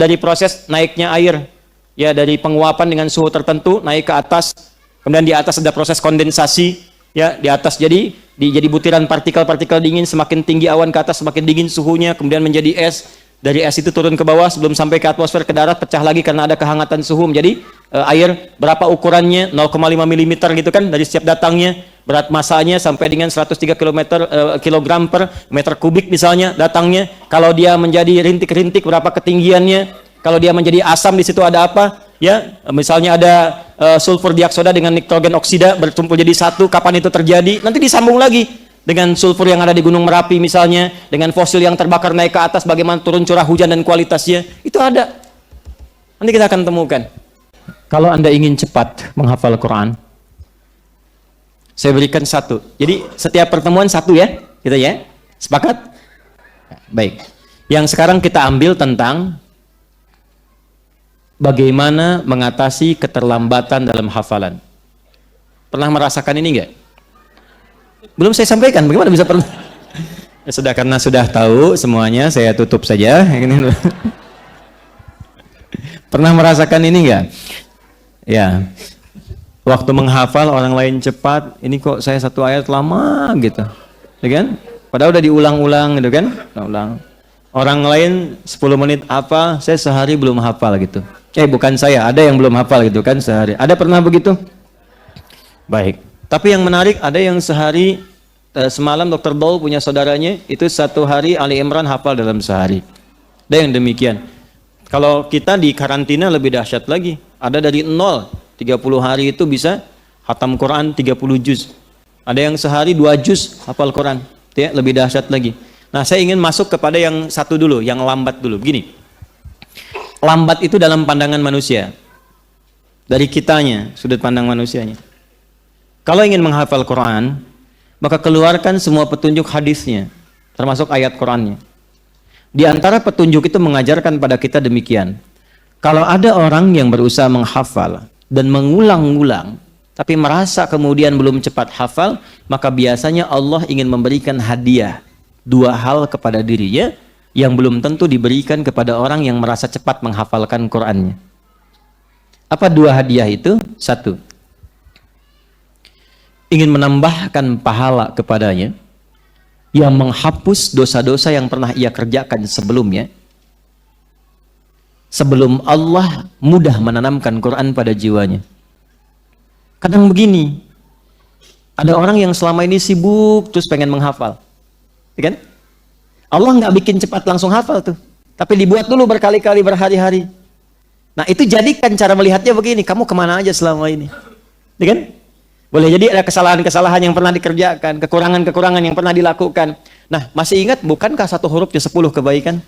dari proses naiknya air, ya dari penguapan dengan suhu tertentu naik ke atas, kemudian di atas ada proses kondensasi, ya di atas jadi butiran partikel-partikel dingin, semakin tinggi awan ke atas semakin dingin suhunya, kemudian menjadi es. Dari es itu turun ke bawah sebelum sampai ke atmosfer, ke darat, pecah lagi karena ada kehangatan suhu menjadi air. Berapa ukurannya? 0,5 mm gitu kan dari setiap datangnya. Berat masanya sampai dengan 103 kilogram per meter kubik misalnya datangnya. Kalau dia menjadi rintik-rintik berapa ketinggiannya? Kalau dia menjadi asam di situ ada apa? Ya, misalnya ada sulfur dioksida dengan nitrogen oksida berkumpul jadi satu. Kapan itu terjadi? Nanti disambung lagi dengan sulfur yang ada di Gunung Merapi misalnya, dengan fosil yang terbakar naik ke atas, bagaimana turun curah hujan dan kualitasnya, itu ada. Nanti kita akan temukan. Kalau Anda ingin cepat menghafal Quran, saya berikan satu. Jadi setiap pertemuan satu ya, gitu ya. Sepakat? Baik. Yang sekarang kita ambil tentang bagaimana mengatasi keterlambatan dalam hafalan. Pernah merasakan ini enggak? Belum saya sampaikan, bagaimana bisa pernah? Ya sudah, karena sudah tahu semuanya, saya tutup saja. Pernah merasakan ini enggak? Ya, waktu menghafal orang lain cepat, ini kok saya satu ayat lama gitu, ya kan? Padahal udah diulang-ulang gitu kan? Ulang. Orang lain 10 menit apa, saya sehari belum hafal gitu. Bukan saya, ada yang belum hafal gitu kan sehari. Ada pernah begitu? Baik. Tapi yang menarik, ada yang sehari, semalam Dr. Daul punya saudaranya, itu satu hari Ali Imran hafal dalam sehari. Ada yang demikian. Kalau kita di karantina lebih dahsyat lagi. Ada dari 0, 30 hari itu bisa khatam Quran 30 juz. Ada yang sehari 2 juz hafal Quran. Ya, lebih dahsyat lagi. Nah, saya ingin masuk kepada yang satu dulu, yang lambat dulu. Begini. Lambat itu dalam pandangan manusia. Dari kitanya, sudut pandang manusianya. Kalau ingin menghafal Quran, maka keluarkan semua petunjuk hadisnya, termasuk ayat Qurannya. Di antara petunjuk itu mengajarkan pada kita demikian. Kalau ada orang yang berusaha menghafal dan mengulang-ulang, tapi merasa kemudian belum cepat hafal, maka biasanya Allah ingin memberikan hadiah 2 hal kepada dirinya yang belum tentu diberikan kepada orang yang merasa cepat menghafalkan Qurannya. Apa 2 hadiah itu? 1. Ingin menambahkan pahala kepadanya yang menghapus dosa-dosa yang pernah ia kerjakan sebelumnya, sebelum Allah mudah menanamkan Quran pada jiwanya. Kadang begini, ada orang yang selama ini sibuk terus pengen menghafal, ya kan? Allah nggak bikin cepat langsung hafal tuh, tapi dibuat dulu berkali-kali, berhari-hari. Nah, itu jadikan cara melihatnya begini, kamu kemana aja selama ini, ya kan? Boleh jadi ada kesalahan-kesalahan yang pernah dikerjakan, kekurangan-kekurangan yang pernah dilakukan. Nah, masih ingat bukankah 1 hurufnya 10 kebaikan?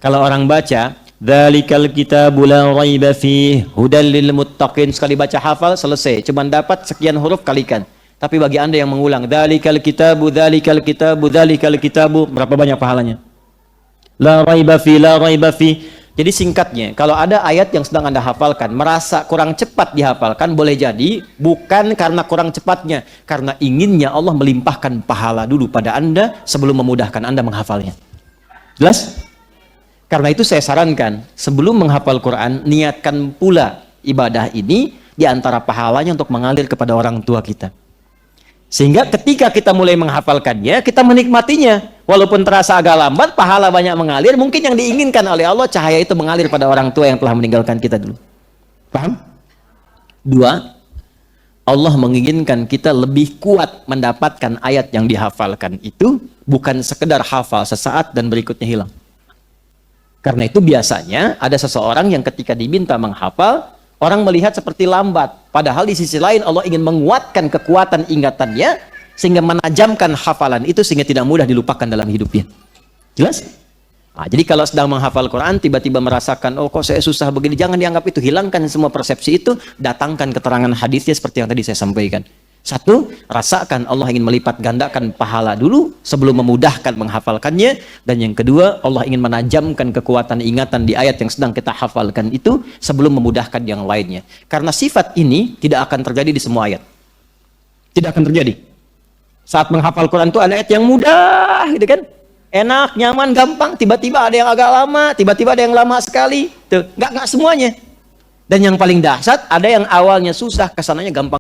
Kalau orang baca, dzalikal kitabu la raiba fihi hudal lil muttaqin, sekali baca hafal selesai, cuman dapat sekian huruf kalikan. Tapi bagi Anda yang mengulang, dzalikal kitabu, dzalikal kitabu, dzalikal kitabu, berapa banyak pahalanya? La raiba fi, la raiba fi. Jadi singkatnya, kalau ada ayat yang sedang Anda hafalkan, merasa kurang cepat dihafalkan, boleh jadi bukan karena kurang cepatnya, karena inginnya Allah melimpahkan pahala dulu pada Anda sebelum memudahkan Anda menghafalnya. Jelas? Karena itu saya sarankan, sebelum menghafal Quran, niatkan pula ibadah ini di antara pahalanya untuk mengalir kepada orang tua kita. Sehingga ketika kita mulai menghafalkannya, kita menikmatinya. Walaupun terasa agak lambat, pahala banyak mengalir. Mungkin yang diinginkan oleh Allah, cahaya itu mengalir pada orang tua yang telah meninggalkan kita dulu. Paham? 2, Allah menginginkan kita lebih kuat mendapatkan ayat yang dihafalkan itu, bukan sekedar hafal sesaat dan berikutnya hilang. Karena itu biasanya ada seseorang yang ketika diminta menghafal, orang melihat seperti lambat. Padahal di sisi lain Allah ingin menguatkan kekuatan ingatannya sehingga menajamkan hafalan itu sehingga tidak mudah dilupakan dalam hidupnya. Jelas? Nah, jadi kalau sedang menghafal Quran tiba-tiba merasakan, oh kok saya susah begini, jangan dianggap itu, hilangkan semua persepsi itu, datangkan keterangan hadisnya seperti yang tadi saya sampaikan. 1, rasakan Allah ingin melipat gandakan pahala dulu sebelum memudahkan menghafalkannya. Dan yang kedua, Allah ingin menajamkan kekuatan ingatan di ayat yang sedang kita hafalkan itu sebelum memudahkan yang lainnya. Karena sifat ini tidak akan terjadi di semua ayat. Tidak akan terjadi. Saat menghafal Quran itu ada ayat yang mudah, gitu kan? enak, nyaman, gampang. Tiba-tiba ada yang agak lama, tiba-tiba ada yang lama sekali. Tuh, nggak semuanya. Dan yang paling dahsyat, ada yang awalnya susah, kesananya gampang.